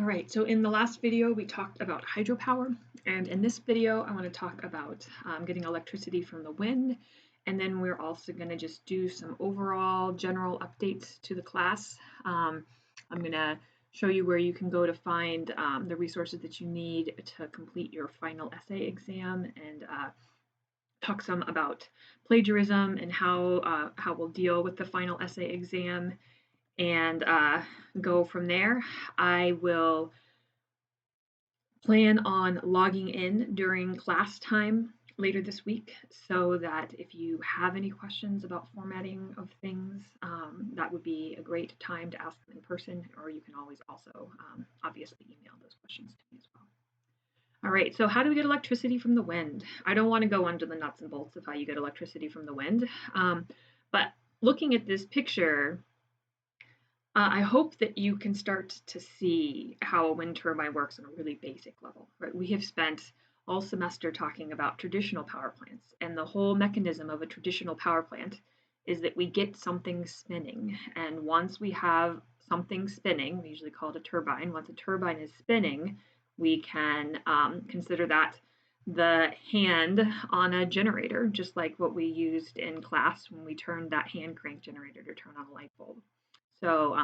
All right, so in the last video, we talked about hydropower, and in this video, I want to talk about getting electricity from the wind, and then we're also going to just do some overall general updates to the class. I'm going to show you where you can go to find the resources that you need to complete your final essay exam, and talk some about plagiarism and how we'll deal with the final essay exam, and go from there. I will plan on logging in during class time later this week so that if you have any questions about formatting of things, that would be a great time to ask them in person, or you can always also obviously email those questions to me as well. All right, so how do we get electricity from the wind? I don't want to go under the nuts and bolts of how you get electricity from the wind, but looking at this picture, I hope that you can start to see how a wind turbine works on a really basic level, right? We have spent all semester talking about traditional power plants, and the whole mechanism of a traditional power plant is that we get something spinning, and once we have something spinning, we usually call it a turbine. Once a turbine is spinning, we can consider that the hand on a generator, just like what we used in class when we turned that hand crank generator to turn on a light bulb. So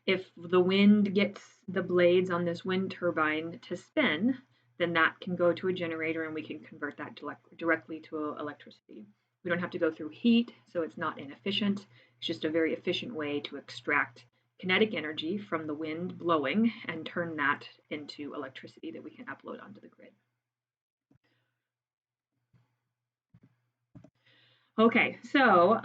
if the wind gets the blades on this wind turbine to spin, then that can go to a generator and we can convert that directly to electricity. We don't have to go through heat, so it's not inefficient. It's just a very efficient way to extract kinetic energy from the wind blowing and turn that into electricity that we can upload onto the grid. Okay, so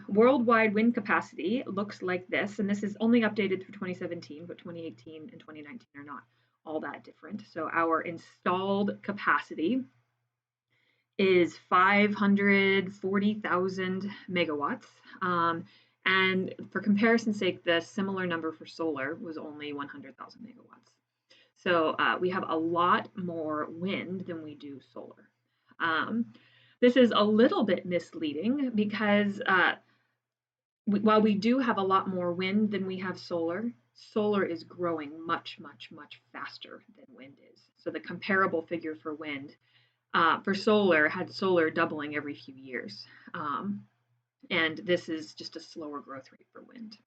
worldwide wind capacity looks like this, and this is only updated through 2017, but 2018 and 2019 are not all that different. So our installed capacity is 540,000 megawatts. And for comparison's sake, the similar number for solar was only 100,000 megawatts. So we have a lot more wind than we do solar. This is a little bit misleading because while we do have a lot more wind than we have solar, solar is growing much, much, much faster than wind is. So the comparable figure for wind for solar had solar doubling every few years. And this is just a slower growth rate for wind.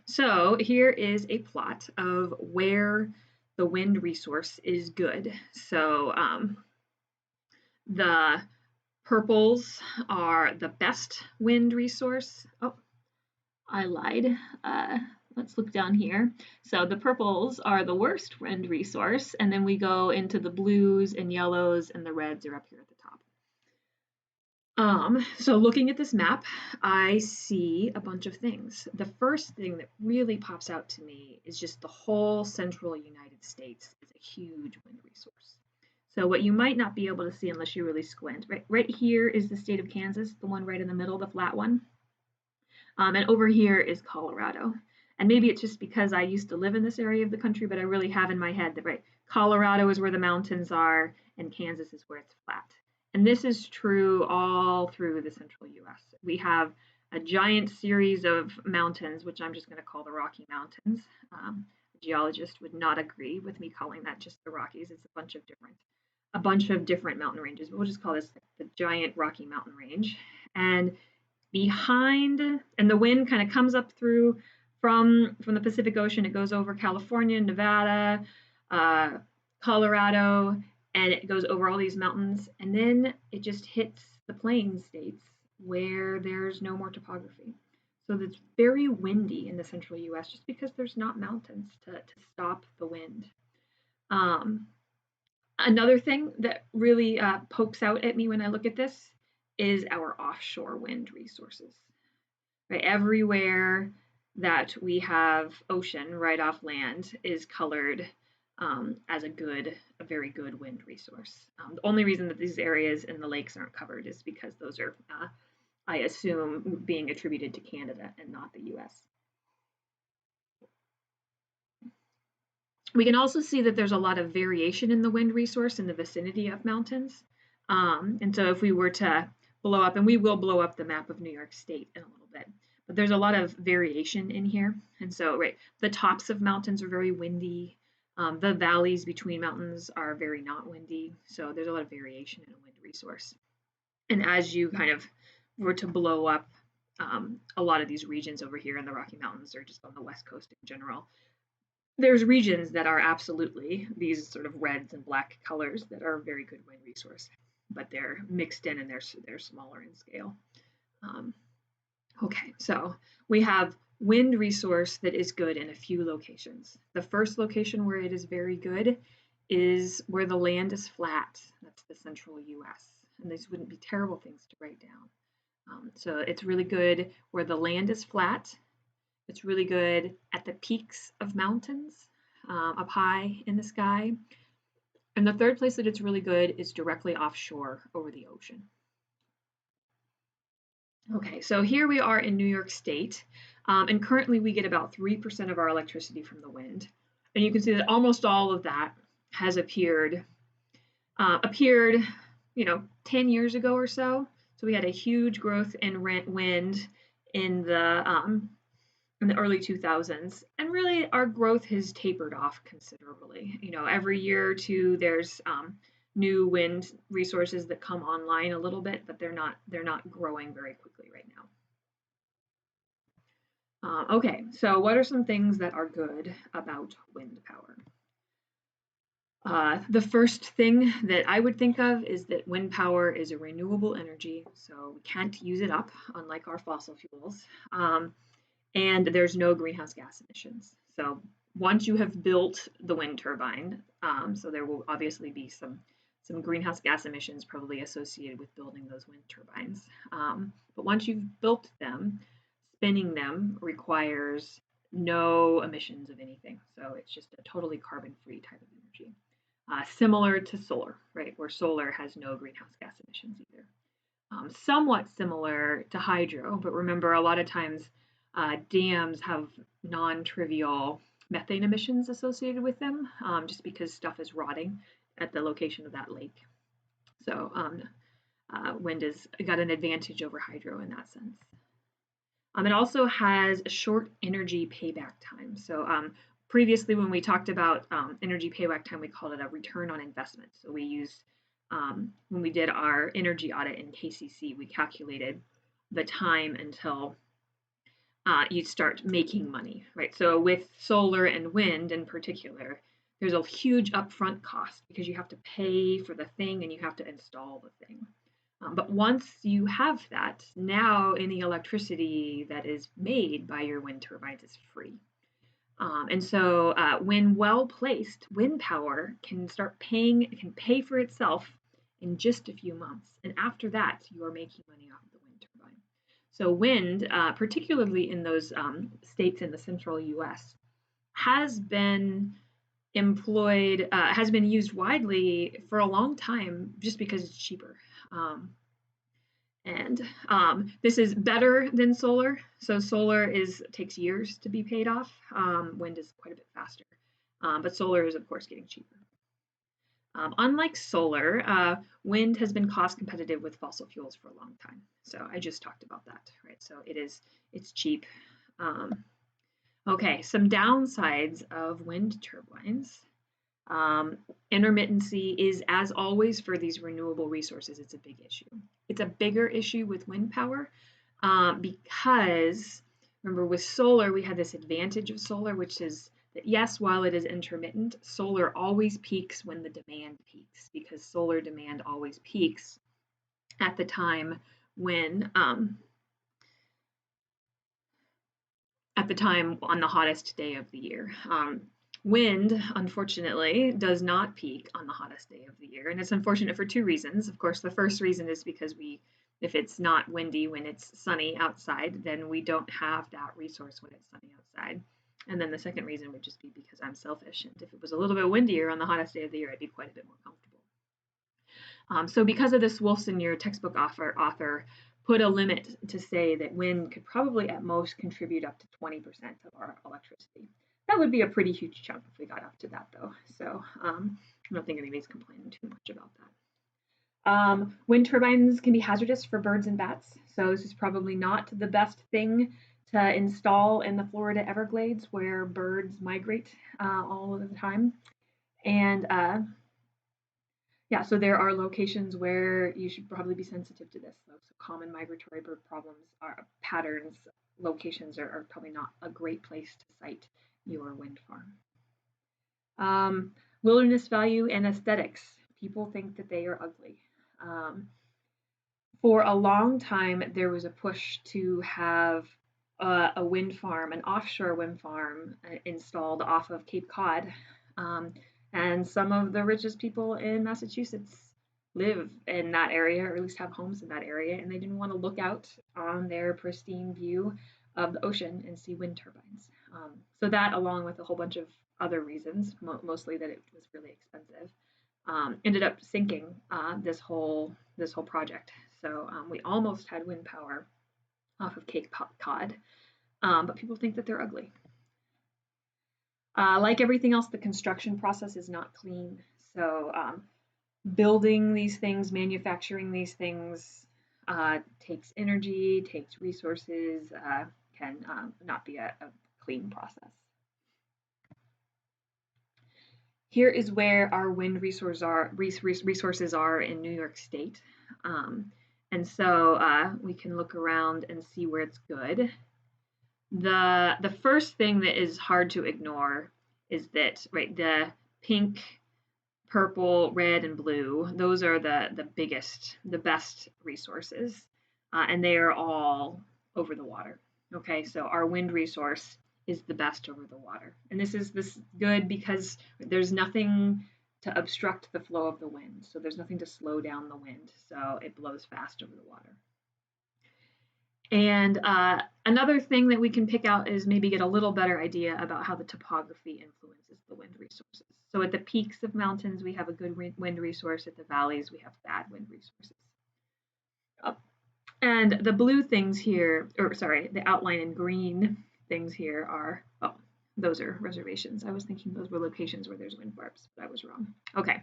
So here is a plot of where the wind resource is good. So the purples are the best wind resource. Oh, I lied. Let's look down here. So the purples are the worst wind resource, and then we go into the blues and yellows, and the reds are up here at the top. So looking at this map, I see a bunch of things. The first thing that really pops out to me is just the whole central United States is a huge wind resource. So what you might not be able to see unless you really squint, right here is the state of Kansas, the one right in the middle, the flat one. And over here is Colorado. And maybe it's just because I used to live in this area of the country, but I really have in my head that, right, Colorado is where the mountains are and Kansas is where it's flat. And this is true all through the central US. We have a giant series of mountains, which I'm just going to call the Rocky Mountains. A geologist would not agree with me calling that just the Rockies. It's a bunch of different mountain ranges, but we'll just call this the giant Rocky Mountain Range. And behind, and the wind kind of comes up through from the Pacific Ocean. It goes over California, Nevada, Colorado, and it goes over all these mountains, and then it just hits the plain states where there's no more topography. So it's very windy in the central US just because there's not mountains to stop the wind. Another thing that really pokes out at me when I look at this is our offshore wind resources. Right, everywhere that we have ocean right off land is colored as a very good wind resource. The only reason that these areas in the lakes aren't covered is because those are, I assume, being attributed to Canada and not the US. We can also see that there's a lot of variation in the wind resource in the vicinity of mountains. And so if we were to blow up, and we will blow up the map of New York State in a little bit, but there's a lot of variation in here. And so, right, the tops of mountains are very windy. The valleys between mountains are very not windy. So there's a lot of variation in a wind resource. And as you kind of were to blow up a lot of these regions over here in the Rocky Mountains or just on the West Coast in general, there's regions that are absolutely these sort of reds and black colors that are a very good wind resource, but they're mixed in and they're smaller in scale. Um, okay, so we have wind resource that is good in a few locations. The first location where it is very good is where the land is flat. That's the central US. And these wouldn't be terrible things to write down. So it's really good where the land is flat. It's really good at the peaks of mountains up high in the sky. And the third place that it's really good is directly offshore over the ocean. Okay, so here we are in New York State, and currently we get about 3% of our electricity from the wind. And you can see that almost all of that has appeared, 10 years ago or so. So we had a huge growth in wind in the early 2000s, and really our growth has tapered off considerably. Every year or two there's new wind resources that come online a little bit, but they're not growing very quickly right now. Okay, so what are some things that are good about wind power? The first thing that I would think of is that wind power is a renewable energy, so we can't use it up, unlike our fossil fuels. And there's no greenhouse gas emissions. So once you have built the wind turbine, so there will obviously be some greenhouse gas emissions probably associated with building those wind turbines. But once you've built them, spinning them requires no emissions of anything. So it's just a totally carbon-free type of energy. Similar to solar, right, where solar has no greenhouse gas emissions either. Somewhat similar to hydro, but remember a lot of times dams have non-trivial methane emissions associated with them, just because stuff is rotting at the location of that lake. So wind has got an advantage over hydro in that sense. It also has a short energy payback time. So previously when we talked about energy payback time, we called it a return on investment. So we used, when we did our energy audit in KCC, we calculated the time until you start making money, right? So with solar and wind in particular, there's a huge upfront cost because you have to pay for the thing and you have to install the thing. But once you have that, now any electricity that is made by your wind turbines is free. And so when well placed, wind power can pay for itself in just a few months. And after that, you are making money off of the wind turbine. So wind, particularly in those states in the central US, has been has been used widely for a long time just because it's cheaper. And this is better than solar. So solar takes years to be paid off. Wind is quite a bit faster. But solar is, of course, getting cheaper. Unlike solar, wind has been cost competitive with fossil fuels for a long time. So I just talked about that, right? So it's cheap. Okay, some downsides of wind turbines. Intermittency is, as always, for these renewable resources, it's a big issue. It's a bigger issue with wind power because, remember, with solar, we had this advantage of solar, which is that, yes, while it is intermittent, solar always peaks when the demand peaks, because solar demand always peaks at the time when, at the time on the hottest day of the year. Wind, unfortunately, does not peak on the hottest day of the year, and it's unfortunate for two reasons. Of course, the first reason is because if it's not windy when it's sunny outside, then we don't have that resource when it's sunny outside. And then the second reason would just be because I'm selfish, and if it was a little bit windier on the hottest day of the year, I'd be quite a bit more comfortable. So because of this, Wolfson, your textbook author, put a limit to say that wind could probably at most contribute up to 20% of our electricity. That would be a pretty huge chunk if we got up to that, though. So I don't think anybody's complaining too much about that. Wind turbines can be hazardous for birds and bats, so this is probably not the best thing to install in the Florida Everglades where birds migrate all of the time. And yeah, so there are locations where you should probably be sensitive to this. So common migratory bird problems are patterns, locations are probably not a great place to site your wind farm. Wilderness value and aesthetics. People think that they are ugly. Um, for a long time, there was a push to have a wind farm, an offshore wind farm, installed off of Cape Cod. Um, and some of the richest people in Massachusetts live in that area, or at least have homes in that area, and they didn't want to look out on their pristine view of the ocean and see wind turbines. So that, along with a whole bunch of other reasons, mostly that it was really expensive, ended up sinking this whole project. So we almost had wind power off of Cape Cod, but people think that they're ugly. Like everything else, the construction process is not clean. So building these things, manufacturing these things takes energy, takes resources, can not be a clean process. Here is where our wind resources are in New York State. And so we can look around and see where it's good. The first thing that is hard to ignore is that, right, the pink, purple, red, and blue, those are the biggest, the best resources. And they are all over the water. Okay, so our wind resource is the best over the water. And this is good because there's nothing to obstruct the flow of the wind. So there's nothing to slow down the wind. So it blows fast over the water. And another thing that we can pick out is maybe get a little better idea about how the topography influences the wind resources. So at the peaks of mountains, we have a good wind resource. At the valleys, we have bad wind resources. And the blue things here, or sorry, the outline in green things here are, oh, those are reservations. I was thinking those were locations where there's wind farms, but I was wrong. Okay.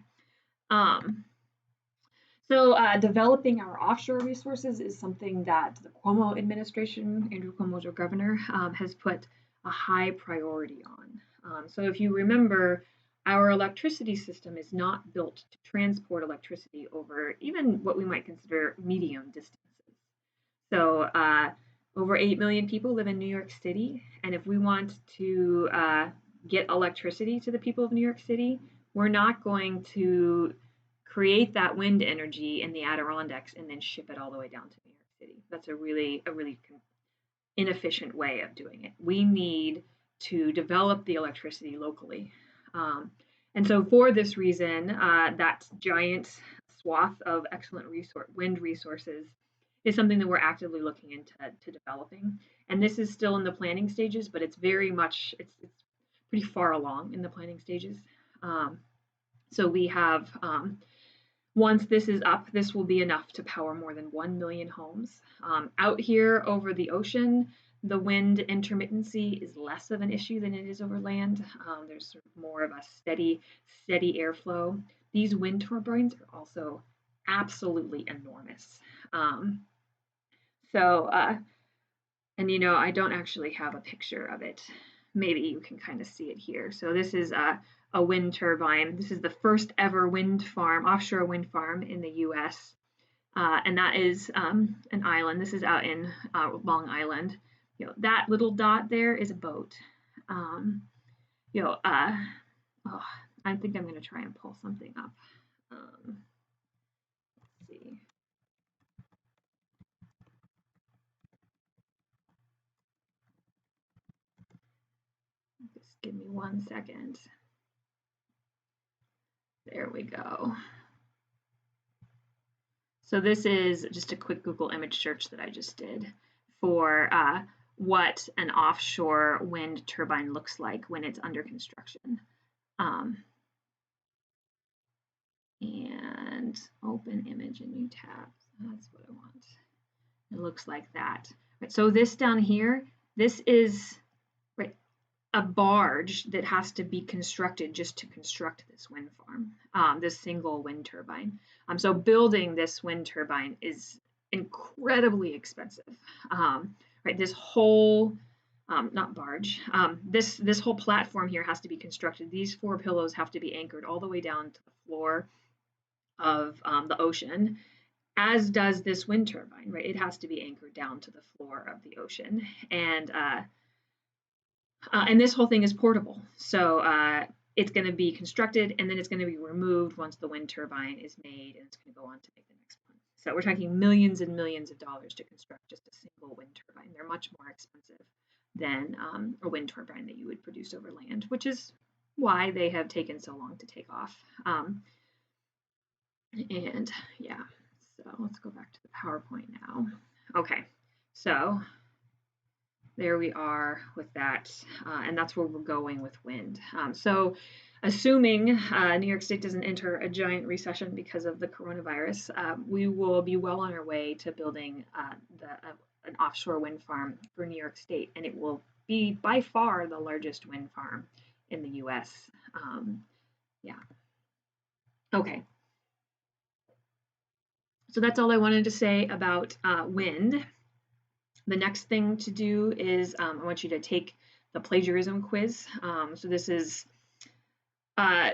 So developing our offshore resources is something that the Cuomo administration, Andrew Cuomo's our governor, has put a high priority on. So if you remember, our electricity system is not built to transport electricity over even what we might consider medium distances. So over 8 million people live in New York City, and if we want to get electricity to the people of New York City, we're not going to create that wind energy in the Adirondacks and then ship it all the way down to New York City. That's a really inefficient way of doing it. We need to develop the electricity locally. And so for this reason, that giant swath of excellent wind resources is something that we're actively looking into developing. And this is still in the planning stages, but it's very much, it's pretty far along in the planning stages. So we have, once this is up, this will be enough to power more than 1 million homes. Out here over the ocean, the wind intermittency is less of an issue than it is over land. There's sort of more of a steady airflow. These wind turbines are also absolutely enormous. And you know, I don't actually have a picture of it. Maybe you can kind of see it here. So this is a wind turbine. This is the first ever wind farm, offshore wind farm in the U.S. And that is an island. This is out in Long Island. You know, that little dot there is a boat. You know, oh, I think I'm going to try and pull something up. Let's see. Just give me 1 second. There we go. So this is just a quick Google image search that I just did for what an offshore wind turbine looks like when it's under construction. And open image in new tab. That's what I want. It looks like that. Right, so this down here, this is right, a barge that has to be constructed just to construct this wind farm, this single wind turbine. So building this wind turbine is incredibly expensive. right? This whole not barge. This whole platform here has to be constructed. These 4 pillows have to be anchored all the way down to the floor of the ocean, as does this wind turbine, right? It has to be anchored down to the floor of the ocean, and this whole thing is portable. So it's going to be constructed, and then it's going to be removed once the wind turbine is made, and it's going to go on to make the next one. So we're talking millions and millions of dollars to construct just a single wind turbine. They're much more expensive than a wind turbine that you would produce over land, which is why they have taken so long to take off. And yeah, so let's go back to the PowerPoint now. Okay, so there we are with that, and that's where we're going with wind. So assuming New York State doesn't enter a giant recession because of the coronavirus, we will be well on our way to building an offshore wind farm for New York State, and it will be by far the largest wind farm in the US. Yeah. Okay. So that's all I wanted to say about wind. The next thing to do is I want you to take the plagiarism quiz. So this is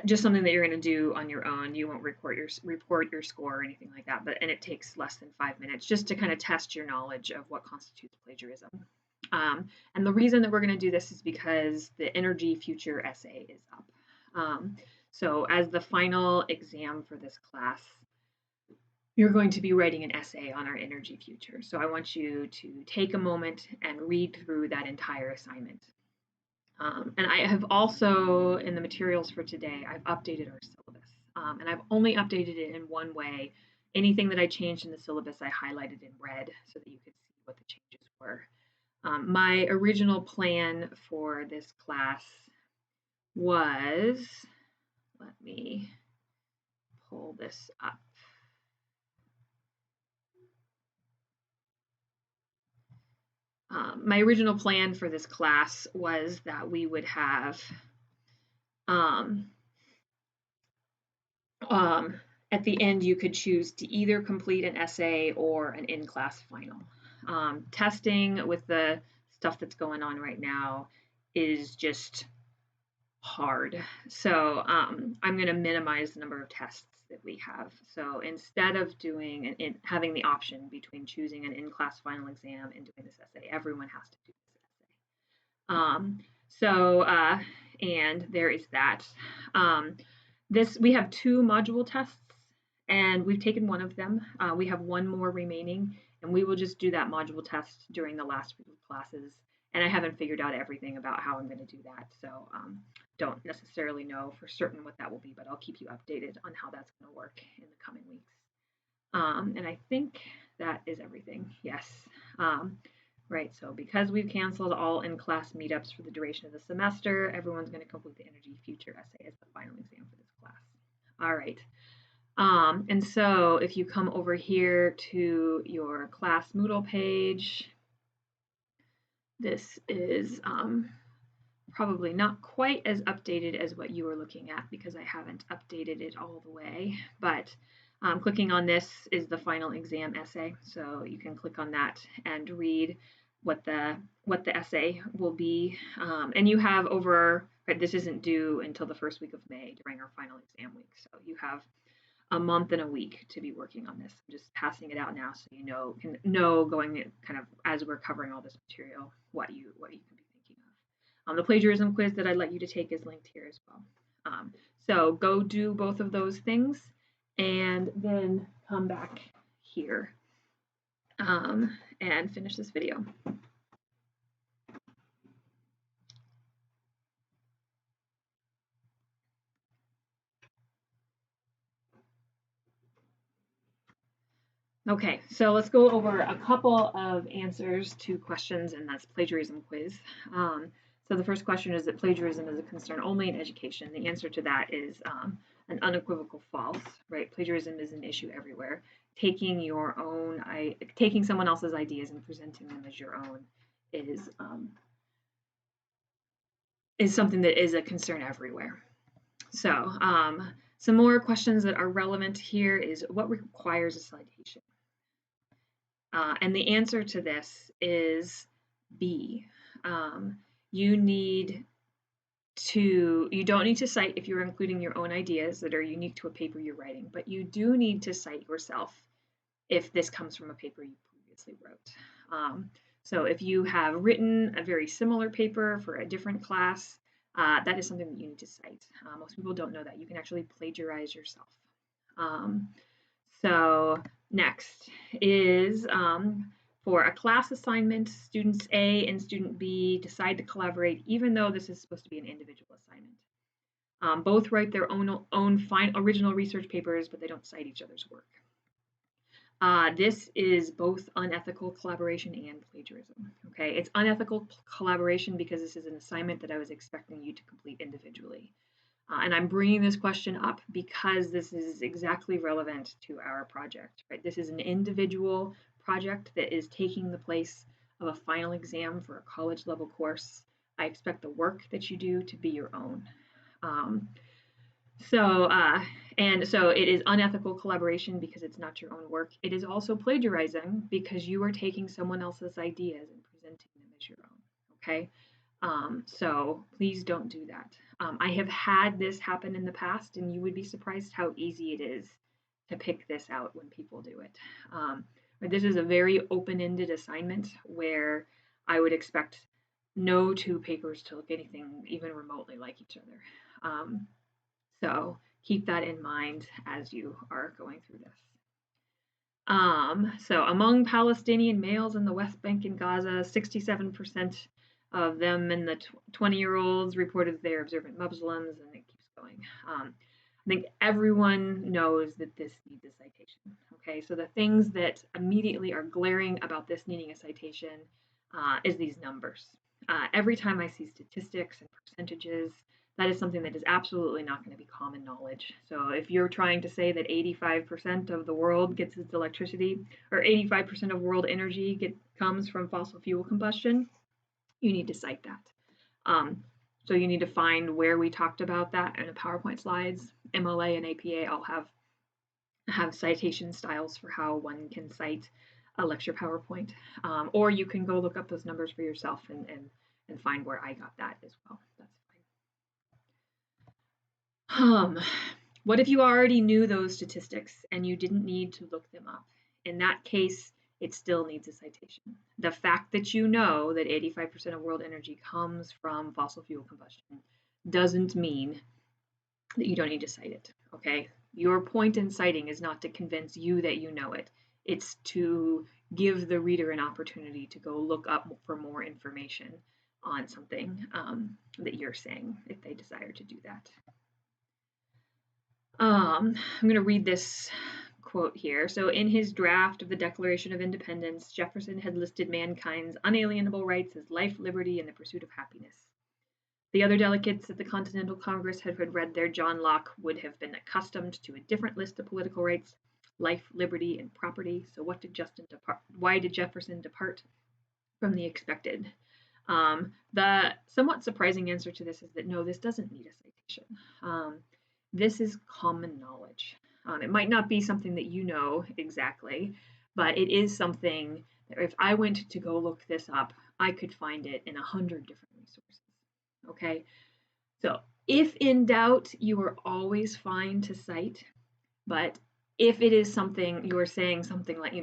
just something that you're going to do on your own. You won't report your score or anything like that, and it takes less than 5 minutes just to kind of test your knowledge of what constitutes plagiarism. And the reason that we're going to do this is because the energy future essay is up. So as the final exam for this class, you're going to be writing an essay on our energy future. So I want you to take a moment and read through that entire assignment. And I have also, in the materials for today, I've updated our syllabus. And I've only updated it in one way. Anything that I changed in the syllabus, I highlighted in red so that you could see what the changes were. My original plan for this class was, let me pull this up. My original plan for this class was that we would have at the end, you could choose to either complete an essay or an in-class final. Testing with the stuff that's going on right now is just hard. So I'm going to minimize the number of tests that we have. So instead of having the option between choosing an in-class final exam and doing this essay, everyone has to do this essay. And there is that. We have 2 module tests, and we've taken one of them. We have 1 more remaining, and we will just do that module test during the last week of classes. And I haven't figured out everything about how I'm going to do that, so don't necessarily know for certain what that will be, but I'll keep you updated on how that's going to work in the coming weeks. And I think that is everything. Yes. Right, so because we've canceled all in-class meetups for the duration of the semester, everyone's going to complete the Energy Future essay as the final exam for this class. All right. And so if you come over here to your class Moodle page, this is probably not quite as updated as what you were looking at because I haven't updated it all the way, but clicking on this is the final exam essay. So you can click on that and read what the essay will be. And you have this isn't due until the first week of May during our final exam week. So you have a month and a week to be working on this. I'm just passing it out now so you can know going kind of as we're covering all this material what you can be thinking of. The plagiarism quiz that I'd like you to take is linked here as well. So go do both of those things and then come back here and finish this video. Okay, so let's go over a couple of answers to questions in this plagiarism quiz. So the first question is that plagiarism is a concern only in education. The answer to that is an unequivocal false, right? Plagiarism is an issue everywhere. Taking someone else's ideas and presenting them as your own is something that is a concern everywhere. So some more questions that are relevant here is what requires a citation? And the answer to this is B, um, you don't need to cite if you're including your own ideas that are unique to a paper you're writing, but you do need to cite yourself if this comes from a paper you previously wrote. So if you have written a very similar paper for a different class, that is something that you need to cite. Most people don't know that. You can actually plagiarize yourself. Um, so next is for a class assignment, students A and student B decide to collaborate even though this is supposed to be an individual assignment. Both write their own original research papers, but they don't cite each other's work. This is both unethical collaboration and plagiarism. Okay, it's unethical collaboration because this is an assignment that I was expecting you to complete individually. And I'm bringing this question up because this is exactly relevant to our project. Right? This is an individual project that is taking the place of a final exam for a college level course. I expect the work that you do to be your own. Um, so, and so it is unethical collaboration because it's not your own work. It is also plagiarizing because you are taking someone else's ideas and presenting them as your own. Okay. So please don't do that. I have had this happen in the past, and you would be surprised how easy it is to pick this out when people do it. But this is a very open-ended assignment where I would expect no two papers to look anything even remotely like each other. So keep that in mind as you are going through this. So among Palestinian males in the West Bank and Gaza, 67% of them and the 20-year-olds reported they're observant Muslims, and it keeps going. I think everyone knows that this needs a citation. Okay, so the things that immediately are glaring about this needing a citation is these numbers. Every time I see statistics and percentages, that is something that is absolutely not going to be common knowledge. So if you're trying to say that 85% of the world gets its electricity, or 85% of world energy comes from fossil fuel combustion, you need to cite that. So you need to find where we talked about that in the PowerPoint slides. MLA and APA all have citation styles for how one can cite a lecture PowerPoint, or you can go look up those numbers for yourself and find where I got that as well. That's fine. What if you already knew those statistics and you didn't need to look them up? In that case, it still needs a citation. The fact that you know that 85% of world energy comes from fossil fuel combustion doesn't mean that you don't need to cite it, okay? Your point in citing is not to convince you that you know it. It's to give the reader an opportunity to go look up for more information on something that you're saying if they desire to do that. I'm going to read this quote here. So, in his draft of the Declaration of Independence, Jefferson had listed mankind's unalienable rights as life, liberty, and the pursuit of happiness. The other delegates at the Continental Congress had read their John Locke would have been accustomed to a different list of political rights, life, liberty, and property. So, why did Jefferson depart from the expected? The somewhat surprising answer to this is that no, this doesn't need a citation. This is common knowledge. It might not be something that you know exactly, but it is something that if I went to go look this up, I could find it in 100 different resources. Okay, so if in doubt, you are always fine to cite, but if it is something you're saying something like,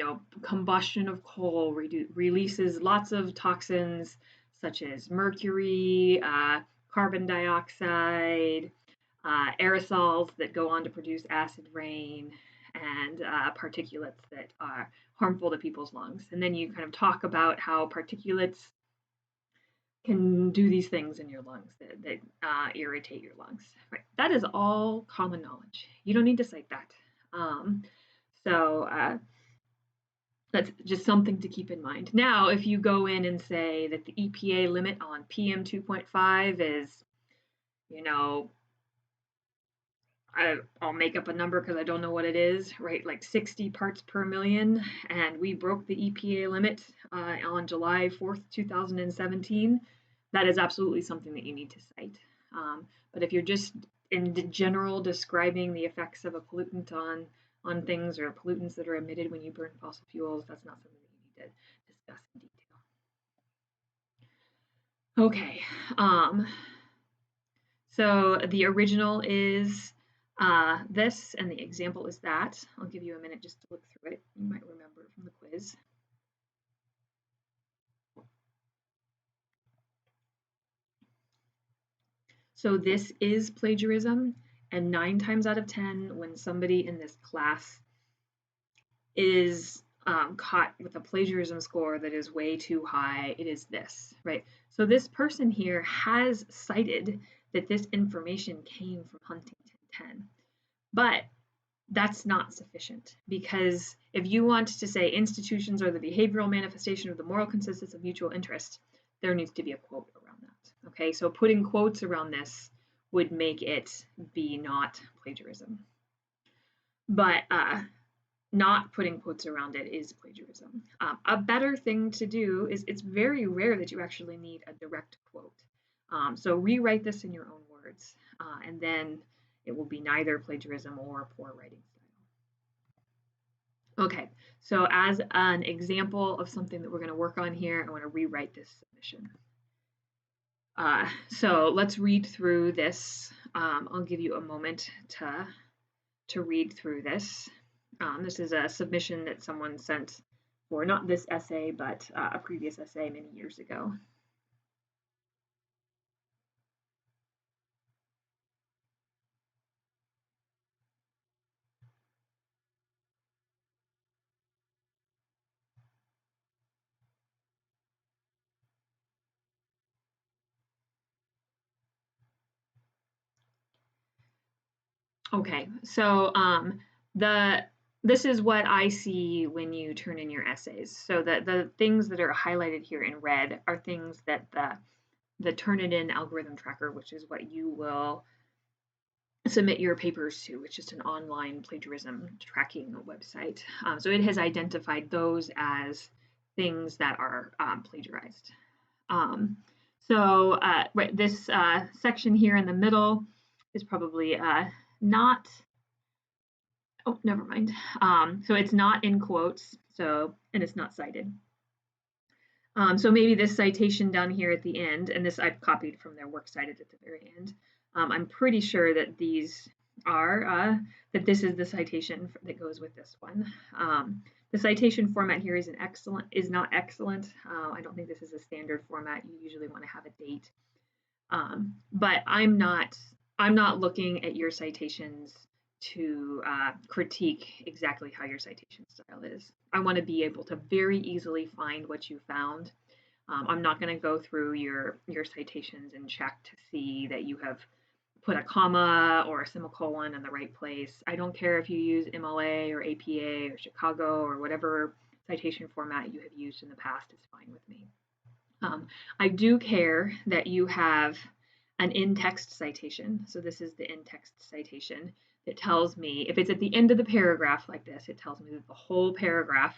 combustion of coal releases lots of toxins such as mercury, carbon dioxide, aerosols that go on to produce acid rain, and particulates that are harmful to people's lungs. And then you kind of talk about how particulates can do these things in your lungs that irritate your lungs. Right? That is all common knowledge. You don't need to cite that. So that's just something to keep in mind. Now, if you go in and say that the EPA limit on PM 2.5 is, I'll make up a number because I don't know what it is, right? Like 60 parts per million, and we broke the EPA limit on July 4th, 2017. That is absolutely something that you need to cite. But if you're just in general describing the effects of a pollutant on things or pollutants that are emitted when you burn fossil fuels, that's not something that you need to discuss in detail. Okay. So the original is this, and the example is that. I'll give you a minute just to look through it. You might remember from the quiz. So this is plagiarism, and 9 times out of 10, when somebody in this class is caught with a plagiarism score that is way too high, it is this, right? So this person here has cited that this information came from Huntington 10, but that's not sufficient, because if you want to say institutions are the behavioral manifestation of the moral consensus of mutual interest, there needs to be a quote around that. Okay, so putting quotes around this would make it be not plagiarism. But not putting quotes around it is plagiarism. A better thing to do is, it's very rare that you actually need a direct quote. So rewrite this in your own words, and then it will be neither plagiarism or poor writing style. Okay, so as an example of something that we're going to work on here, I want to rewrite this submission. So let's read through this. I'll give you a moment to read through this. This is a submission that someone sent for not this essay, but a previous essay many years ago. Okay, so this is what I see when you turn in your essays. So the things that are highlighted here in red are things that the Turnitin algorithm tracker, which is what you will submit your papers to, which is an online plagiarism tracking website. So it has identified those as things that are plagiarized. Right, this section here in the middle is probably not, oh, never mind. So it's not in quotes, and it's not cited. So maybe this citation down here at the end, and this I've copied from their works cited at the very end. I'm pretty sure that these are, that this is the citation that goes with this one. The citation format here is not excellent. I don't think this is a standard format. You usually want to have a date. But I'm not looking at your citations to critique exactly how your citation style is. I want to be able to very easily find what you found. I'm not going to go through your citations and check to see that you have put a comma or a semicolon in the right place. I don't care if you use MLA or APA or Chicago or whatever citation format you have used in the past, is fine with me. I do care that you have an in-text citation. So this is the in-text citation that tells me, if it's at the end of the paragraph like this, it tells me that the whole paragraph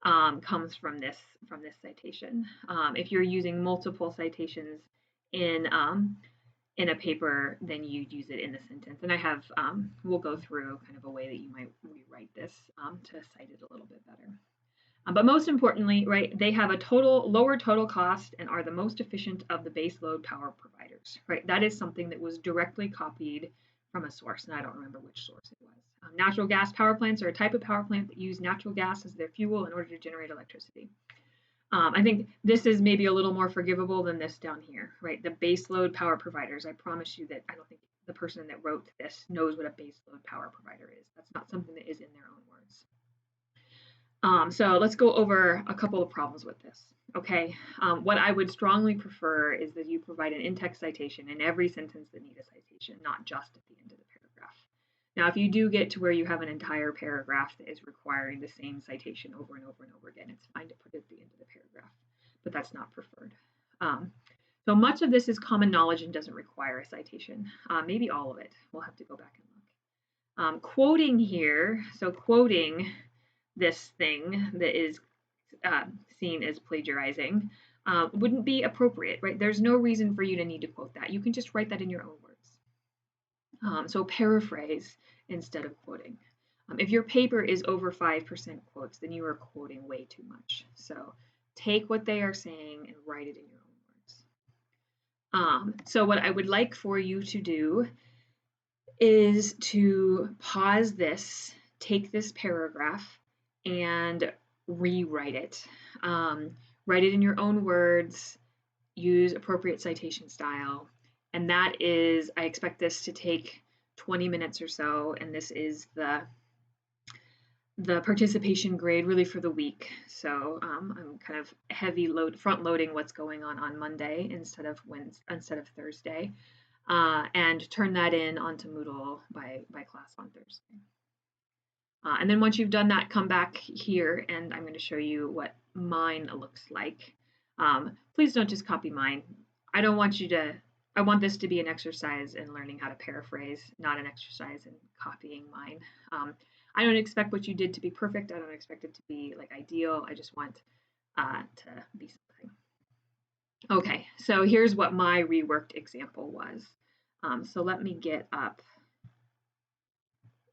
comes from this citation. If you're using multiple citations in a paper, then you use it in the sentence. And I have, we'll go through kind of a way that you might rewrite this to cite it a little bit better. But most importantly, right, they have a lower total cost and are the most efficient of the base load power providers, right? That is something that was directly copied from a source, and I don't remember which source it was. Natural gas power plants are a type of power plant that use natural gas as their fuel in order to generate electricity. I think this is maybe a little more forgivable than this down here, right? The base load power providers. I promise you that I don't think the person that wrote this knows what a base load power provider is. That's not something that is in their own words. So let's go over a couple of problems with this. Okay, what I would strongly prefer is that you provide an in-text citation in every sentence that needs a citation, not just at the end of the paragraph. Now, if you do get to where you have an entire paragraph that is requiring the same citation over and over and over again, it's fine to put it at the end of the paragraph, but that's not preferred. So much of this is common knowledge and doesn't require a citation. Maybe all of it. We'll have to go back and look. Quoting here, so quoting this thing that is seen as plagiarizing wouldn't be appropriate, right? There's no reason for you to need to quote that. You can just write that in your own words. So paraphrase instead of quoting. If your paper is over 5% quotes, then you are quoting way too much. So take what they are saying and write it in your own words. So what I would like for you to do is to pause this, take this paragraph, and rewrite it. Write it in your own words, use appropriate citation style. And that is, I expect this to take 20 minutes or so, and this is the participation grade really for the week. So I'm kind of front loading what's going on Monday instead of Thursday, and turn that in onto Moodle by class on Thursday. And then once you've done that, come back here and I'm going to show you what mine looks like. Please don't just copy mine. I want this to be an exercise in learning how to paraphrase, not an exercise in copying mine. I don't expect what you did to be perfect. I don't expect it to be like ideal. I just want to be something. Okay, so here's what my reworked example was. So let me get up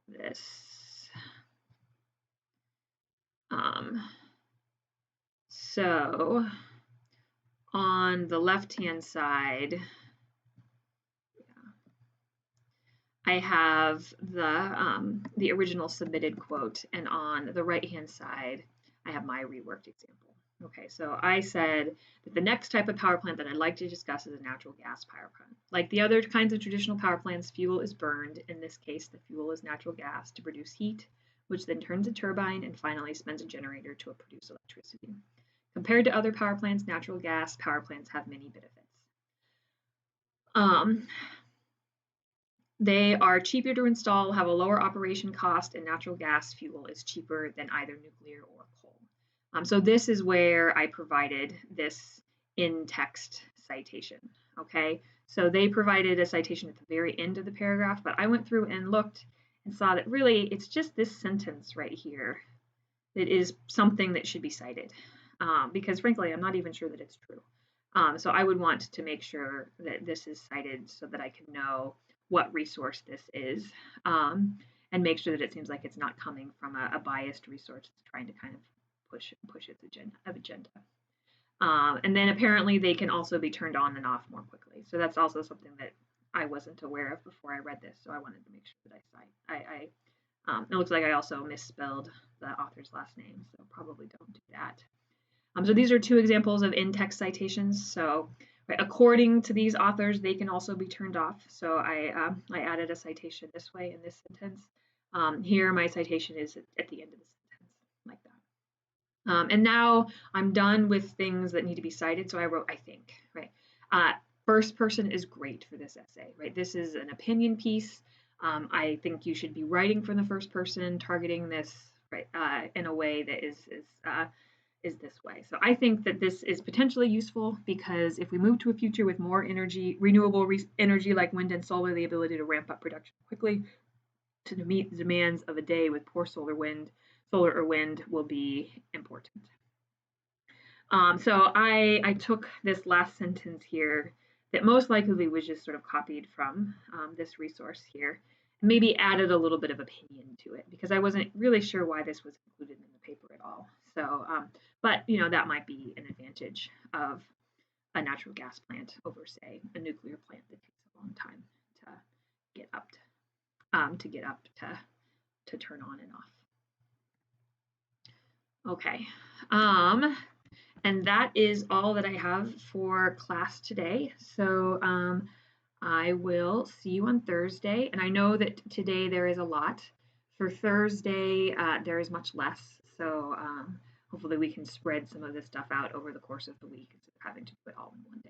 this. So on the left-hand side, I have the original submitted quote, and on the right-hand side, I have my reworked example. Okay, so I said that the next type of power plant that I'd like to discuss is a natural gas power plant. Like the other kinds of traditional power plants, fuel is burned. In this case, the fuel is natural gas to produce heat, which then turns a turbine and finally spins a generator to produce electricity. Compared to other power plants, natural gas power plants have many benefits. They are cheaper to install, have a lower operation cost, and natural gas fuel is cheaper than either nuclear or coal. So this is where I provided this in-text citation, okay? So they provided a citation at the very end of the paragraph, but I went through and looked and saw that really it's just this sentence right here that is something that should be cited, because frankly, I'm not even sure that it's true. So I would want to make sure that this is cited so that I can know what resource this is, and make sure that it seems like it's not coming from a biased resource that's trying to kind of push its agenda. And then apparently they can also be turned on and off more quickly. So that's also something that I wasn't aware of before I read this. So I wanted to make sure that I cite. It looks like I also misspelled the author's last name, so probably don't do that. So these are two examples of in-text citations. So right, according to these authors, they can also be turned off. So I added a citation this way in this sentence. Here, my citation is at the end of the sentence, like that. And now I'm done with things that need to be cited. So I wrote, I think, right? First person is great for this essay, right? This is an opinion piece. I think you should be writing from the first person, targeting this right in a way that is this way. So I think that this is potentially useful because if we move to a future with more renewable energy like wind and solar, the ability to ramp up production quickly to meet the demands of a day with poor solar or wind will be important. So I took this last sentence here that most likely was just sort of copied from this resource here, and maybe added a little bit of opinion to it because I wasn't really sure why this was included in the paper at all. So, but that might be an advantage of a natural gas plant over, say, a nuclear plant that takes a long time to get up to turn on and off. Okay. And that is all that I have for class today. So I will see you on Thursday. And I know that today there is a lot. For Thursday, there is much less. So hopefully we can spread some of this stuff out over the course of the week instead of having to do it all in one day.